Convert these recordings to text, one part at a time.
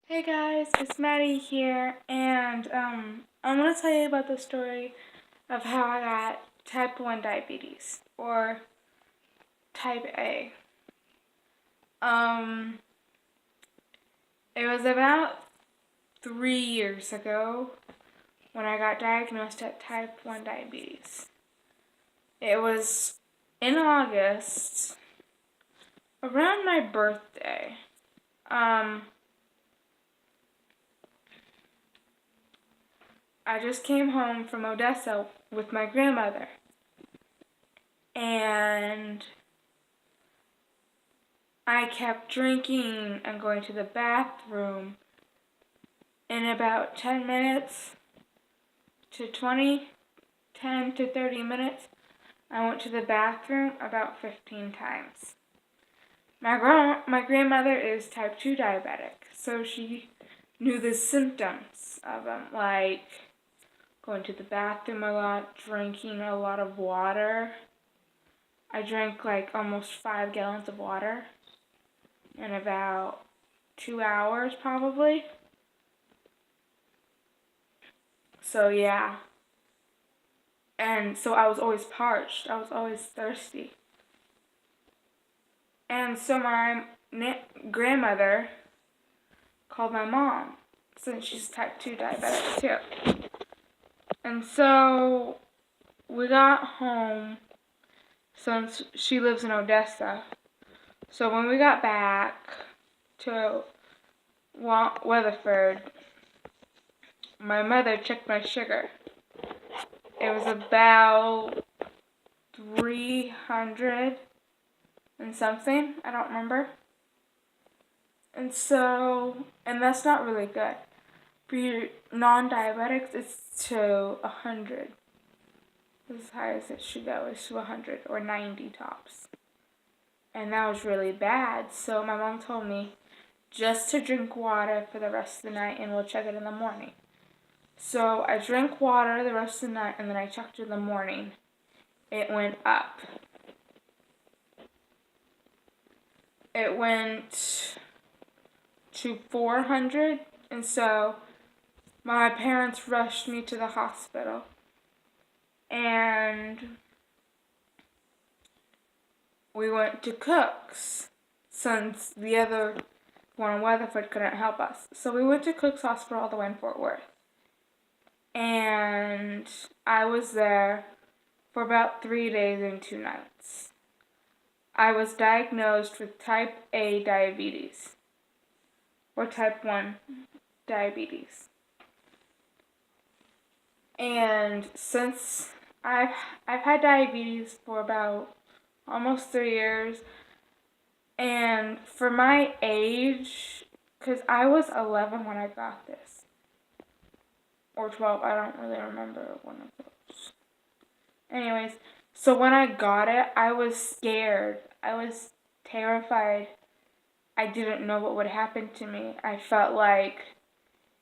Hey guys, it's Maddie here, and I'm gonna tell you about the story of how I got type 1 diabetes, or type A. Um, it was about 3 years ago when I got diagnosed at type 1 diabetes. It was in August, around my birthday. Um, I just came home from Odessa with my grandmother, and I kept drinking and going to the bathroom. In about 10 minutes to 20, 10 to 30 minutes, I went to the bathroom about 15 times. My grandmother is type 2 diabetic, so she knew the symptoms of them, like going to the bathroom a lot, drinking a lot of water. I drank like almost 5 gallons of water in about 2 hours probably. So yeah. And so I was always parched. I was always thirsty. And so my grandmother called my mom, since she's type 2 diabetic too. And so we got home, since she lives in Odessa. So when we got back to Weatherford, my mother checked my sugar. It was about 300 and something. I don't remember. And that's not really good. For your non-diabetics, it's to 100. As high as it should go is to 100 or 90 tops. And that was really bad. So my mom told me just to drink water for the rest of the night and we'll check it in the morning. So I drank water the rest of the night and then I checked in the morning. It went up. It went to 400, and so my parents rushed me to the hospital. And we went to Cook's, since the other one in Weatherford couldn't help us. So we went to Cook's Hospital all the way in Fort Worth. And I was there for about 3 days and 2 nights. I was diagnosed with type A diabetes, or type 1 diabetes. And since I've had diabetes for about almost 3 years, and for my age, because I was 11 when I got this, or 12, I don't really remember one of those. Anyways, so when I got it, I was scared. I was terrified. I didn't know what would happen to me. I felt like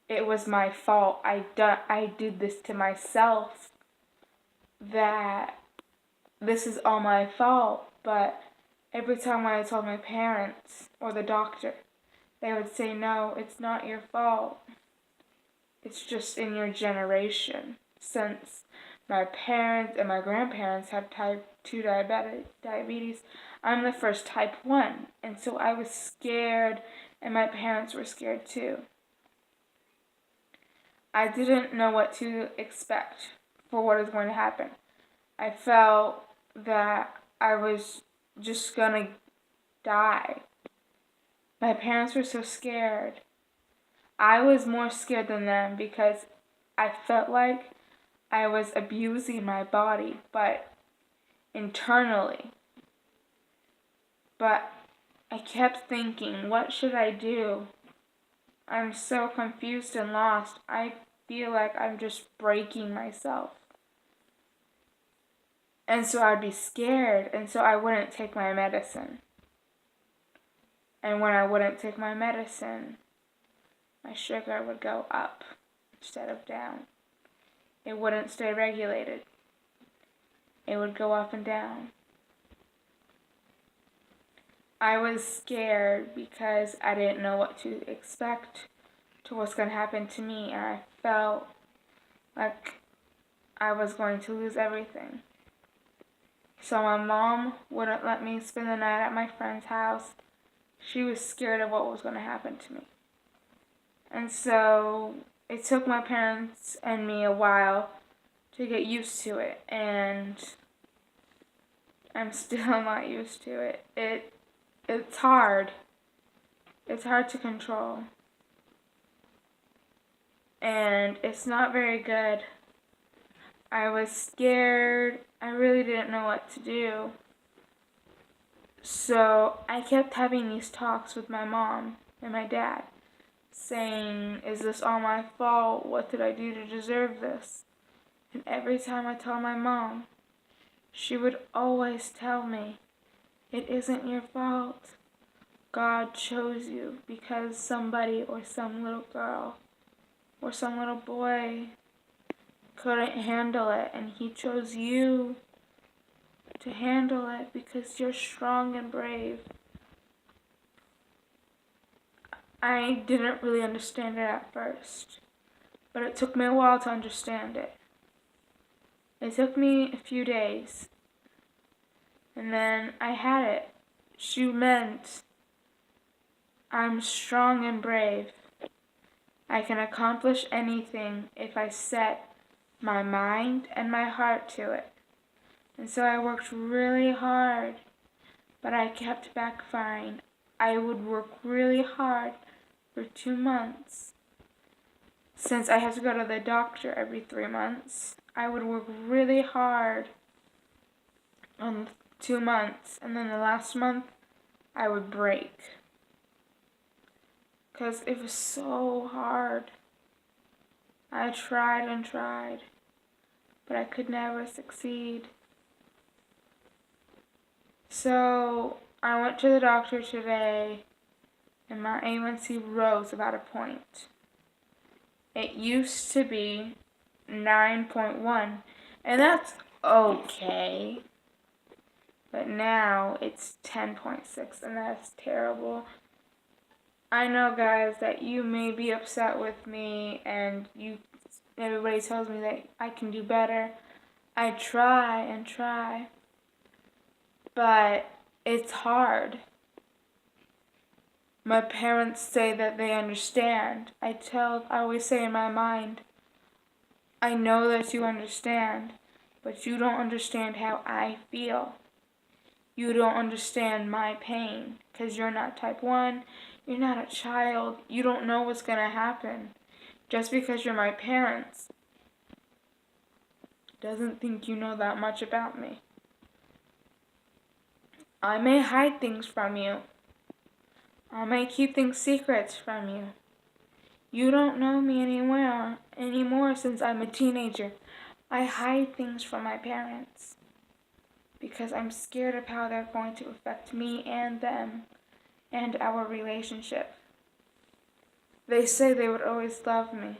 it was my fault. I did this to myself. That this is all my fault. But every time I told my parents or the doctor, they would say, no, it's not your fault. It's just in your generation. Since my parents and my grandparents have type 2 diabetes, I'm the first type 1. And so I was scared, and my parents were scared too. I didn't know what to expect for what was going to happen. I felt that I was just gonna die. My parents were so scared. I was more scared than them because I felt like I was abusing my body, but internally. But I kept thinking, what should I do? I'm so confused and lost. I feel like I'm just breaking myself. And so I'd be scared, and so I wouldn't take my medicine. And when I wouldn't take my medicine, my sugar would go up instead of down. It wouldn't stay regulated. It would go up and down. I was scared because I didn't know what to expect to what's going to happen to me, and I felt like I was going to lose everything. So my mom wouldn't let me spend the night at my friend's house. She was scared of what was going to happen to me. And so it took my parents and me a while to get used to it, and I'm still not used to it. It's hard. It's hard to control. And it's not very good. I was scared. I really didn't know what to do. So I kept having these talks with my mom and my dad, saying, is this all my fault? What did I do to deserve this? And every time I told my mom, she would always tell me, it isn't your fault. God chose you because somebody or some little girl or some little boy couldn't handle it, and He chose you to handle it because you're strong and brave. I didn't really understand it at first, but it took me a while to understand it. It took me a few days, and then I had it. She meant I'm strong and brave. I can accomplish anything if I set my mind and my heart to it. And so I worked really hard, but I kept backfiring. I would work really hard for 2 months. Since I have to go to the doctor every 3 months, I would work really hard on 2 months, and then the last month I would break. Because it was so hard. I tried and tried, but I could never succeed. So I went to the doctor today, and my A1C rose about a point. It used to be 9.1, and that's okay. But now it's 10.6, and that's terrible. I know, guys, that you may be upset with me, and everybody tells me that I can do better. I try and try, but it's hard. My parents say that they understand. I always say in my mind, I know that you understand, but you don't understand how I feel. You don't understand my pain, because you're not type 1, you're not a child, you don't know what's going to happen. Just because you're my parents doesn't think you know that much about me. I may hide things from you. I may keep things secrets from you. You don't know me anymore since I'm a teenager. I hide things from my parents because I'm scared of how they're going to affect me and them and our relationship. They say they would always love me,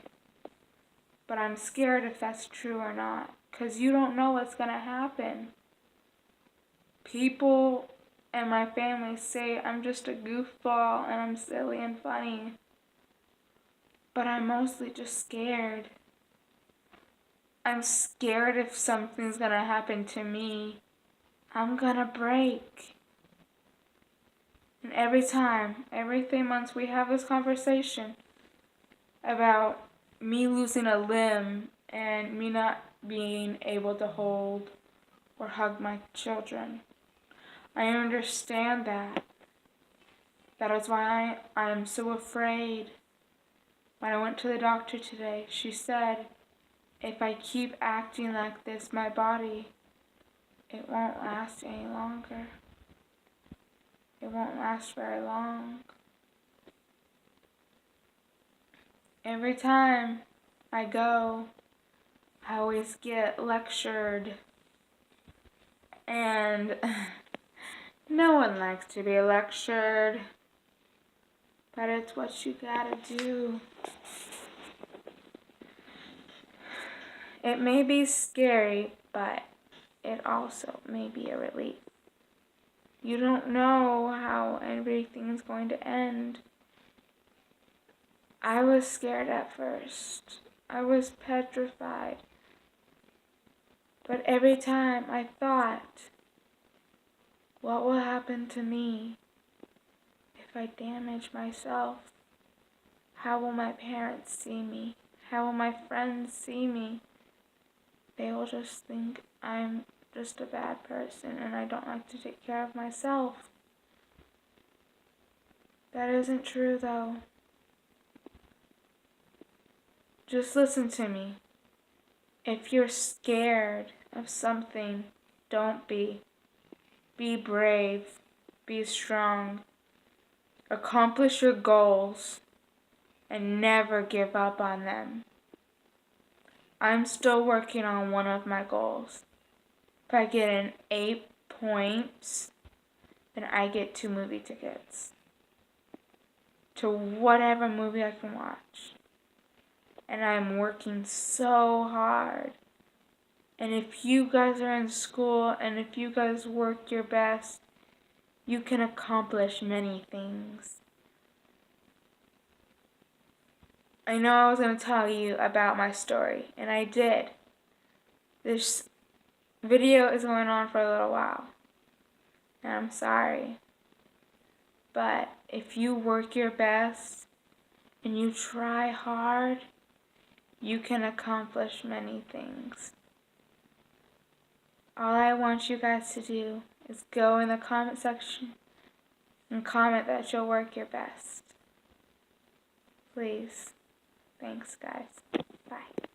but I'm scared if that's true or not, because you don't know what's going to happen. People and my family say I'm just a goofball and I'm silly and funny, but I'm mostly just scared. I'm scared if something's going to happen to me, I'm going to break. And every 3 months, we have this conversation about me losing a limb and me not being able to hold or hug my children. I understand that. That is why I am so afraid. When I went to the doctor today, she said, if I keep acting like this, my body, it won't last any longer. It won't last very long. Every time I go, I always get lectured. And no one likes to be lectured. But it's what you gotta do. It may be scary, but it also may be a relief. You don't know how everything's going to end. I was scared at first. I was petrified. But every time I thought, what will happen to me if I damage myself? How will my parents see me? How will my friends see me? They will just think I'm just a bad person and I don't like to take care of myself. That isn't true though. Just listen to me. If you're scared of something, don't be. Be brave. Be strong. Accomplish your goals and never give up on them. I'm still working on one of my goals. If I get an 8 points, then I get 2 movie tickets to whatever movie I can watch. And I'm working so hard. And if you guys are in school and if you guys work your best, you can accomplish many things. I know I was going to tell you about my story, and I did. This video is going on for a little while, and I'm sorry. But if you work your best and you try hard, you can accomplish many things. All I want you guys to do is go in the comment section and comment that you'll work your best. Please. Thanks, guys. Bye.